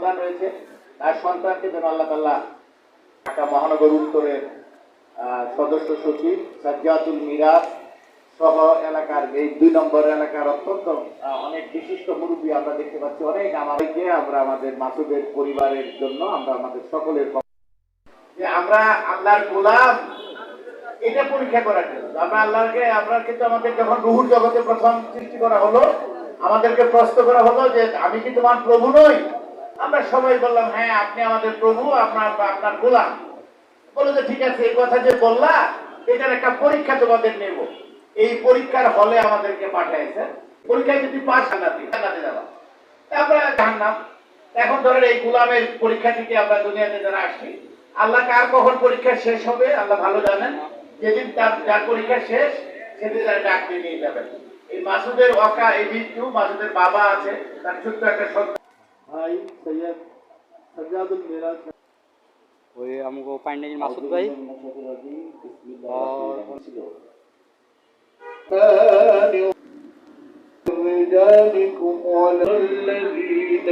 সন্তান রয়েছে, তার সন্তানকে যেন আল্লাহ তাআলা ঢাকা মহানগর উত্তরের সদস্য সচিব সাজ্জাতুল মিরাজ সহ এলাকার এই ২ নম্বর এলাকার অত্যন্ত অনেক বিশিষ্ট মুরব্বী আমরা দেখতে পাচ্ছি, অনেক আমাদেরকে আমরা আমাদের মাসুদের পরিবারের জন্য আমরা আমাদের সকলের যে আমরা আল্লাহর গোলাম এটা পরীক্ষা করার জন্য আমরা আমরা কিন্তু আমাদের যখন রুহুর জগতে প্রথম সৃষ্টি করা হলো, আমাদেরকে প্রশ্ন করা হলো যে আমি কি তোমার প্রভু নই? আমরা সবাই বললাম হ্যাঁ আপনি আমাদের প্রভু, আপনার গোলাম। বলে যে ঠিক আছে, এই কথা যে বললা এটার একটা পরীক্ষা তোমাদের নেব। এই পরীক্ষার হলে আমাদেরকে পাঠাইছে, পরীক্ষায় যদি পাস জান্নাতে যাওয়া, আমরা জানলাম। এখন ধরেন এই গোলামের পরীক্ষা থেকে আমরা দুনিয়াতে যারা আসছি, আল্লাহ কার কখন পরীক্ষা শেষ হবে আল্লাহ ভালো জানেন। যেদিন যার পরীক্ষা শেষ সেদিন তারা ডাক দিয়ে নিয়ে যাবেন। এই মাসুদের এই মৃত্যু, মাসুদের বাবা আছে, তার ছোট্ট একটা সন্তান ভাই সৈয়দ সাজ্জাদুল মিরাজ वही हमको पांडे जी मासूद भाई और رجالكم ولا الذين